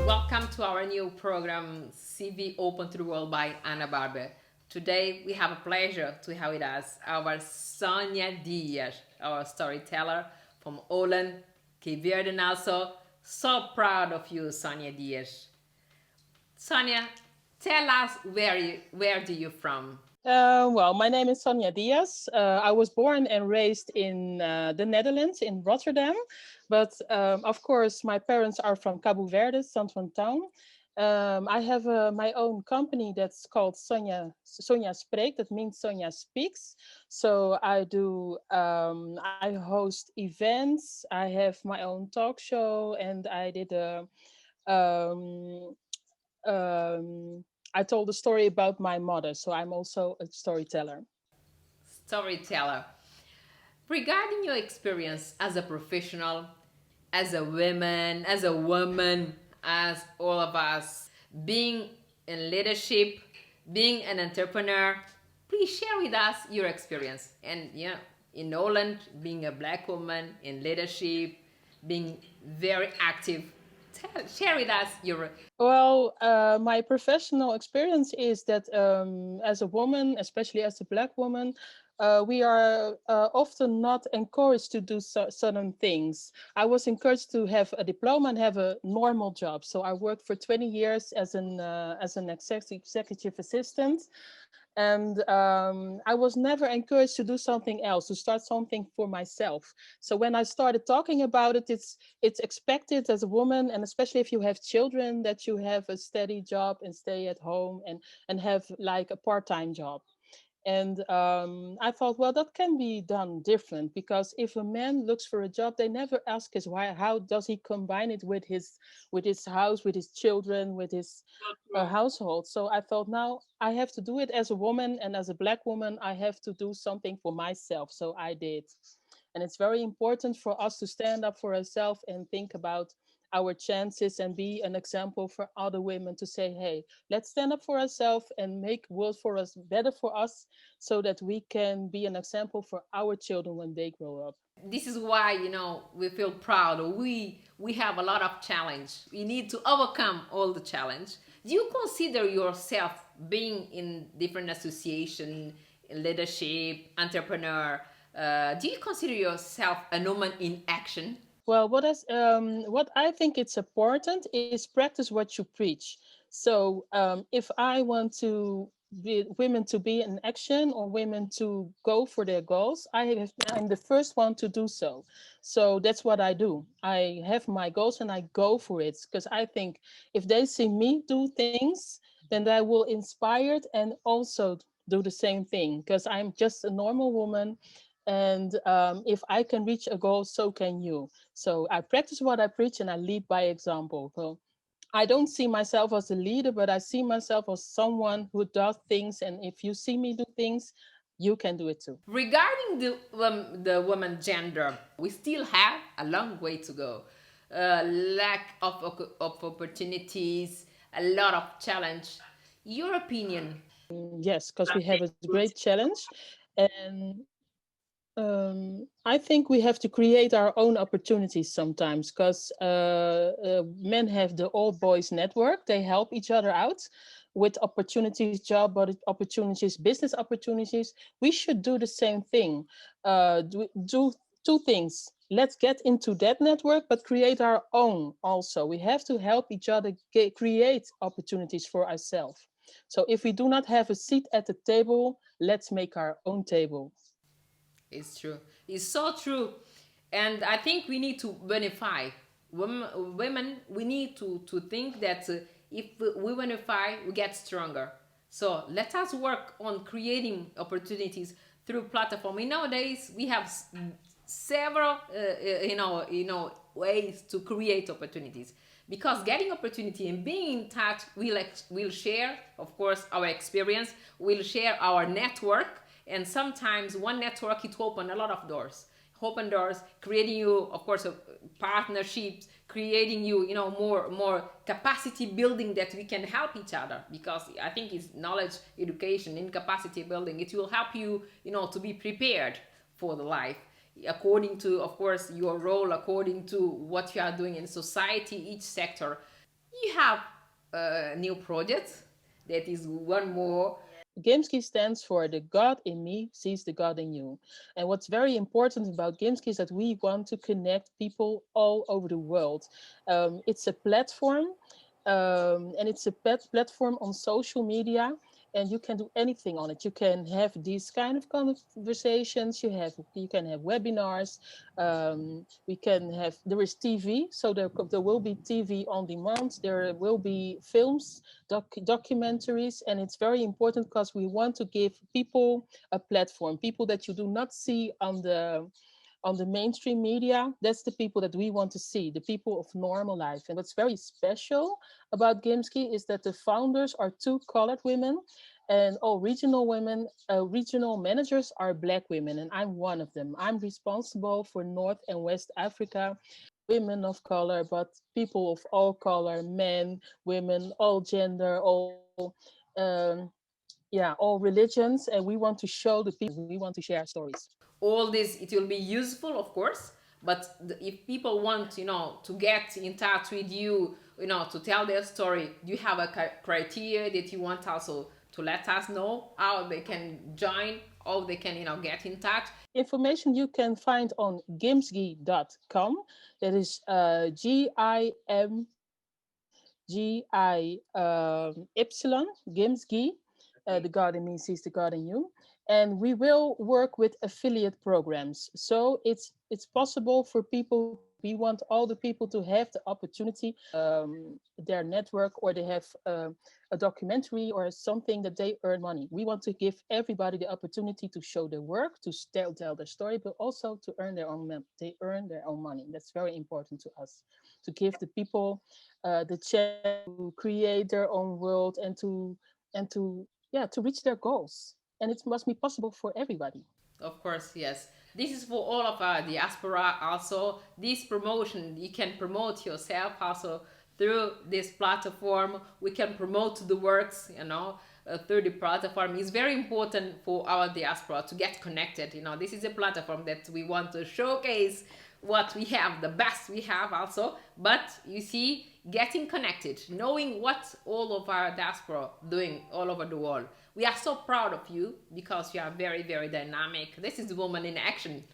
Welcome to our new program, CV Open to the World by Anna Barber. Today we have a pleasure to have with us our Sonya Dias, our storyteller from Holland, Cabo Verde, and also so proud of you, Sonya Dias. Sonya, tell us where do you from? Well, my name is Sonya Dias. I was born and raised in the Netherlands, in Rotterdam. But of course, my parents are from Cabo Verde, Santon Town. I have my own company that's called Sonya Spreekt. That means Sonya Speaks. So I host events. I have my own talk show, and um, I told a story about my mother, so I'm also a storyteller. Storyteller. Regarding your experience as a professional, as a woman, as all of us, being in leadership, being an entrepreneur, please share with us your experience. And in Holland, being a black woman in leadership, being very active. Share with us your. Well, my professional experience is that as a woman, especially as a Black woman, we are often not encouraged to do certain things. I was encouraged to have a diploma and have a normal job. So I worked for 20 years as an executive assistant, and I was never encouraged to do something else, to start something for myself. So when I started talking about it, it's expected as a woman, and especially if you have children, that you have a steady job and stay at home and have like a part-time job. And I thought, well, that can be done different, because if a man looks for a job, they never ask us why. How does he combine it with his house, with his children, with his household? So I thought, now I have to do it as a woman, and as a Black woman, I have to do something for myself. So I did. And it's very important for us to stand up for ourselves and think about our chances and be an example for other women, to say, hey, let's stand up for ourselves and make world for us better for us, so that we can be an example for our children when they grow up. This is why we feel proud. We have a lot of challenge. We need to overcome all the challenge. Do you consider yourself being in different association, leadership, entrepreneur? Do you consider yourself a woman in action? Well, what I think it's important is practice what you preach. So if I want to women to be in action, or women to go for their goals, I'm the first one to do so. So that's what I do. I have my goals and I go for it, because I think if they see me do things, then they will inspired and also do the same thing, because I'm just a normal woman. And if I can reach a goal, so can you. So I practice what I preach and I lead by example. So I don't see myself as a leader, but I see myself as someone who does things. And if you see me do things, you can do it too. Regarding the woman gender, we still have a long way to go. Lack of opportunities, a lot of challenge. Your opinion? Yes, because we have a great challenge. And I think we have to create our own opportunities sometimes, because men have the all boys network. They help each other out with opportunities, job opportunities, business opportunities. We should do the same thing. Do two things. Let's get into that network, but create our own also. We have to help each other create opportunities for ourselves. So if we do not have a seat at the table, let's make our own table. It's true. It's so true. And I think we need to unify. Women, we need to think that if we unify, we get stronger. So let us work on creating opportunities through platform. Nowadays, we have several, ways to create opportunities. Because getting opportunity and being in touch, we'll share, of course, our experience. We'll share our network, and sometimes one network, it open a lot of doors, open doors, creating you, of course, partnerships, creating you, more capacity building, that we can help each other. Because I think it's knowledge education in capacity building, it will help you, to be prepared for the life, according to, of course, your role, according to what you are doing in society, each sector. You have a new project that is one more. Gimski stands for the God in me sees the God in you. And what's very important about Gimski is that we want to connect people all over the world. It's a platform, and it's a platform on social media, and you can do anything on it. You can have these kind of conversations. You can have webinars. We can have there is TV, so there will be TV on demand. There will be films, documentaries, and it's very important because we want to give people a platform, people that you do not see on the mainstream media. That's the people that we want to see, the people of normal life. And what's very special about Gimski is that the founders are two colored women, and all regional women, regional managers are Black women, and I'm one of them. I'm responsible for North and West Africa, women of color, but people of all color, men, women, all gender, um, yeah, all religions, and we want to show the people, we want to share stories. All this, it will be useful, of course, but if people want, to get in touch with you, to tell their story, do you have a criteria that you want also to let us know how they can join, how they can, get in touch? Information you can find on gimsgi.com. That is Gimgi, the God in me sees the God in you. And we will work with affiliate programs. So it's possible for people. We want all the people to have the opportunity, their network, or they have a documentary or something that they earn money. We want to give everybody the opportunity to show their work, to tell their story, but also to earn their own. They earn their own money. That's very important to us, to give the people the chance to create their own world and to yeah, to reach their goals. And it must be possible for everybody. Of course, yes. This is for all of our diaspora also. This promotion, you can promote yourself also through this platform. We can promote the works, through the platform. It's very important for our diaspora to get connected. This is a platform that we want to showcase what we have, the best we have also. But you see, getting connected, knowing what all of our diaspora doing all over the world. We are so proud of you because you are very, very dynamic. This is the woman in action.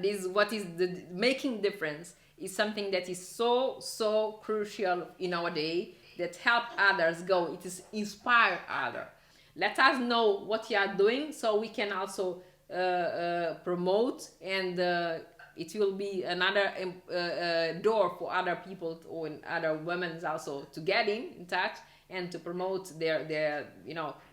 This what is the making difference is something that is so crucial in our day, that help others go. It is inspire others. Let us know what you are doing so we can also promote, and it will be another door for other people or other women also to get in touch and to promote their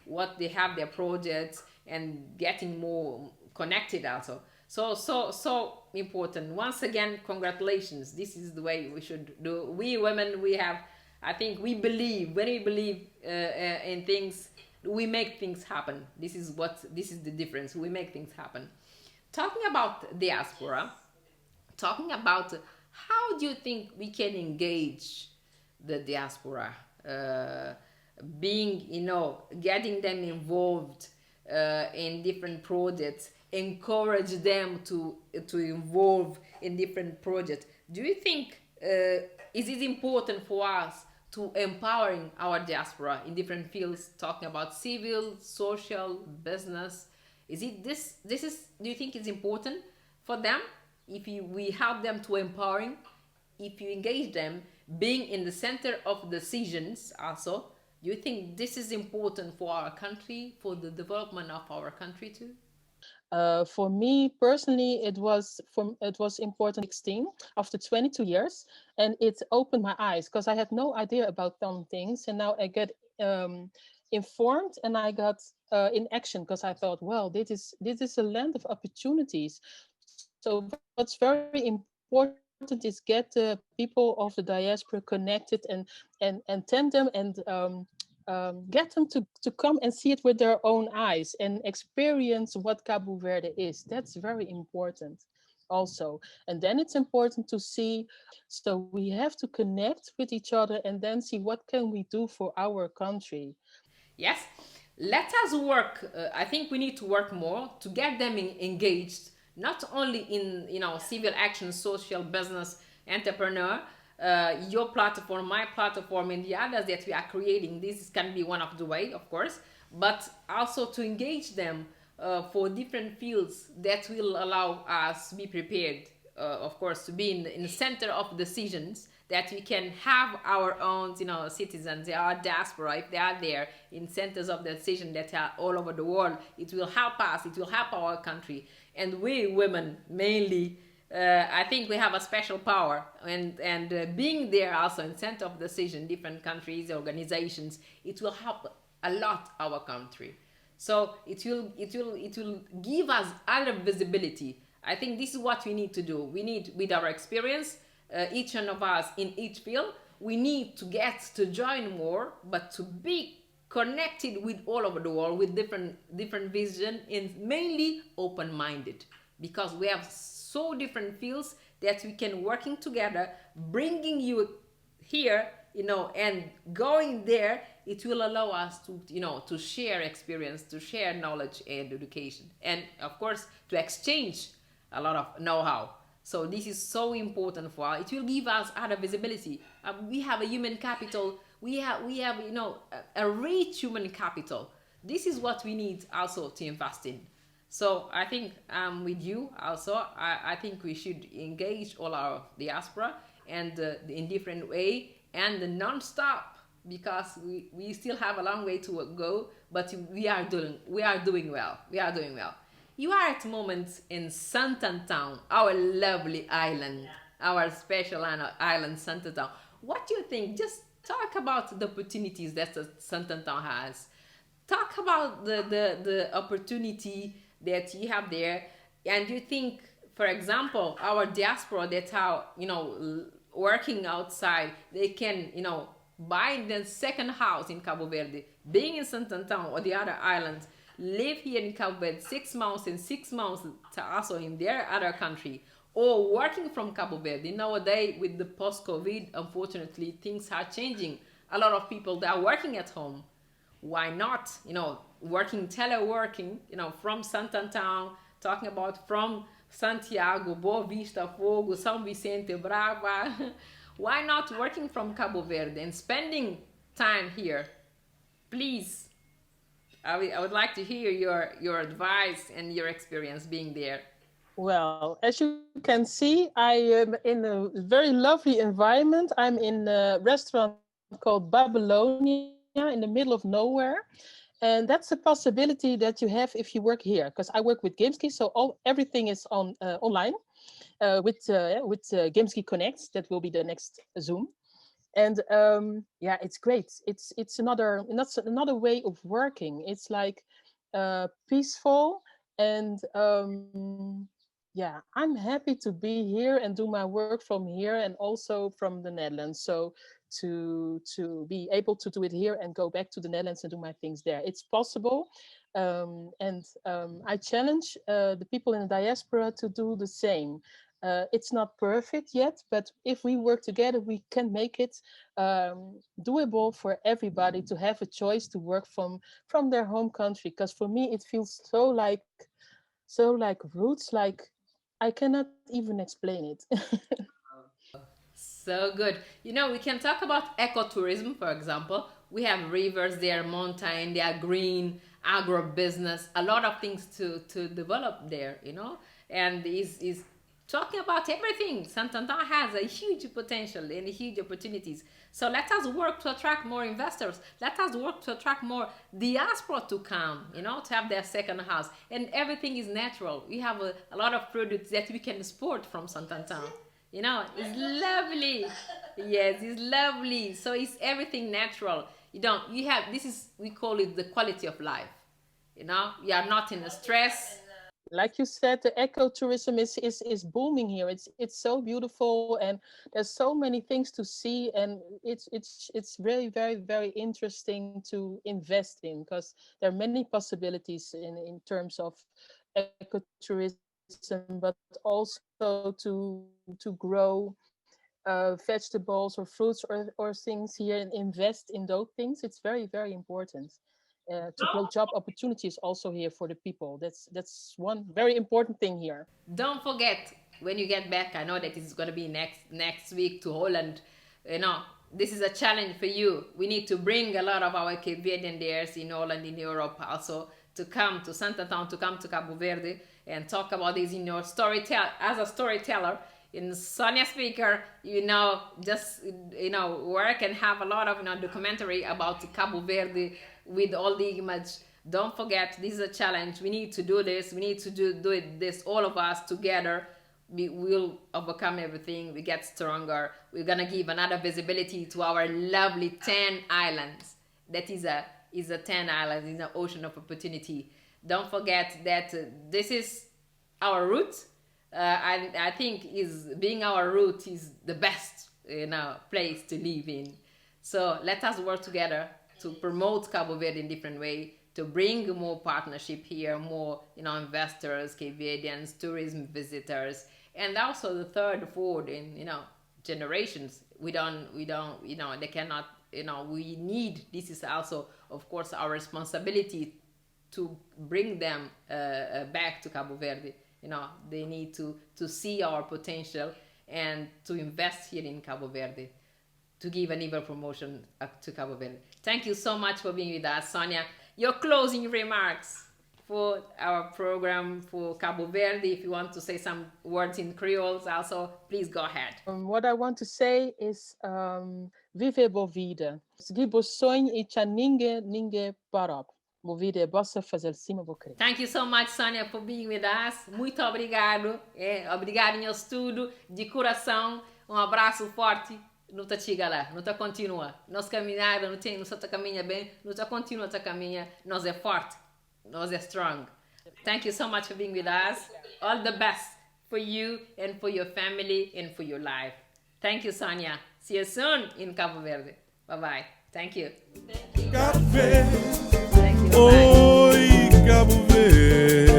what they have, their projects, and getting more connected also. So important. Once again, congratulations. This is the way we should do. We women, we have, I think we believe, when we believe in things, we make things happen. This is the difference. We make things happen. Talking about diaspora, talking about how do you think we can engage the diaspora, being, getting them involved in different projects, encourage them to involve in different projects. Do you think is it important for us to empowering our diaspora in different fields, talking about civil, social, business? Is it this is do you think it's important for them if we help them to empowering, if you engage them being in the center of decisions also? Do you think this is important for our country, for the development of our country too? For me personally, it was important 16 after 22 years, and it opened my eyes because I had no idea about some things, and now I get informed, and I got in action because I thought, well, this is a land of opportunities. So what's very important is get the people of the diaspora connected and tend them and get them to come and see it with their own eyes and experience what Cabo Verde is. That's very important also. And then it's important to see, so we have to connect with each other and then see what can we do for our country. Yes, let us work. I think we need to work more to get them engaged, not only in civil action, social, business, entrepreneur, your platform, my platform, and the others that we are creating. This can be one of the way, of course, but also to engage them for different fields that will allow us be prepared, of course, to be in the center of decisions, that we can have our own, citizens, our diaspora, if they are there in centers of decision that are all over the world. It will help us, it will help our country. And we women mainly, I think we have a special power, and being there also in center of decision, different countries, organizations, it will help a lot our country. So it will give us other visibility. I think this is what we need to do. We need, with our experience, each one of us in each field, we need to get to join more, but to be connected with all over the world with different vision, and mainly open-minded, because we have so different fields that we can working together, bringing you here, and going there. It will allow us to share experience, to share knowledge and education, and of course to exchange a lot of know-how. So this is so important for us. It will give us other visibility. We have a human capital. We have a rich human capital. This is what we need also to invest in. So I think with you also, I think we should engage all our diaspora, and in different way, and non-stop, because we still have a long way to go, but we are doing well. We are doing well. You are at the moment in Santan Town, our lovely island, our special island, Santan Town. What do you think? Just talk about the opportunities that Santan Town has. Talk about the opportunity that you have there, and you think, for example, our diaspora that are working outside, they can buy the second house in Cabo Verde, being in Santan Town or the other islands, live here in Cabo Verde 6 months, and 6 months to also in their other country, or working from Cabo Verde. Nowadays, with the post-COVID, unfortunately, things are changing. A lot of people that are working at home. Why not, working, teleworking, from Santan Town, talking about from Santiago, Boa Vista, Fogo, São Vicente, Brava. Why not working from Cabo Verde and spending time here? Please, I would like to hear your advice and your experience being there. Well, as you can see, I am in a very lovely environment. I'm in a restaurant called Babylonia in the middle of nowhere. And that's a possibility that you have if you work here, because I work with Gimski, so everything is on online with Gimski Connect. That will be the next Zoom. And yeah, it's great. It's another way of working. It's like peaceful, and yeah, I'm happy to be here and do my work from here, and also from the Netherlands. So to be able to do it here and go back to the Netherlands and do my things there, it's possible. And I challenge the people in the diaspora to do the same. It's not perfect yet, but if we work together, we can make it doable for everybody to have a choice to work from their home country. Because for me, it feels so like roots, like I cannot even explain it. So good. We can talk about ecotourism, for example. We have rivers, they are mountain, they are green, agro-business, a lot of things to develop there. And is talking about everything. Santander has a huge potential and huge opportunities. So let us work to attract more investors. Let us work to attract more diaspora to come, to have their second house. And everything is natural. We have a lot of products that we can export from Santander. It's lovely. Yes, it's lovely. So it's everything natural. We call it the quality of life. You are not in a stress. Like you said, the ecotourism is booming here. It's so beautiful, and there's so many things to see, and it's very, very, very interesting to invest in, because there are many possibilities in terms of ecotourism, but also to grow vegetables or fruits or things here and invest in those things. It's very, very important. To grow job opportunities also here for the people. That's one very important thing here. Don't forget, when you get back, I know that it's going to be next week to Holland. This is a challenge for you. We need to bring a lot of our Cape Verdean dares in Holland, in Europe also, to come to Santown, to come to Cabo Verde and talk about this in your as a storyteller, in Sonya speaker, work and have a lot of documentary about Cabo Verde with all the image. Don't forget, this is a challenge. We need to do this. We need to do this, all of us together. We will overcome everything. We get stronger. We're gonna give another visibility to our lovely 10 islands. That is a 10 islands in the ocean of opportunity. Don't forget that this is our root. I think being our root is the best place to live in. So let us work together to promote Cabo Verde in different way, to bring more partnership here, more investors, Cape Verdeans, tourism visitors, and also the third, fourth, and generations. They cannot. We need. This is also, of course, our responsibility to bring them back to Cabo Verde. They need to see our potential and to invest here in Cabo Verde, to give an even promotion to Cabo Verde. Thank you so much for being with us, Sonya. Your closing remarks for our program for Cabo Verde. If you want to say some words in Creole also, please go ahead. What I want to say is, vive bo vida. Segui bo sonho e tcha ninguém parou. Bo vida é bossa fazer cima bo crer. Thank you so much, Sonya, for being with us. Muito obrigado. Obrigado em estudo, de coração. Um abraço forte. Não te chega lá, não te continua. Nós caminhar, não te caminha bem, não te continua a caminhar. Nós é forte, nós é strong. Thank you so much for being with us. All the best for you and for your family and for your life. Thank you, Sonya. See you soon in Cabo Verde. Bye-bye. Thank you. Cabo Verde. Thank you. Bye. Oi, Cabo Verde.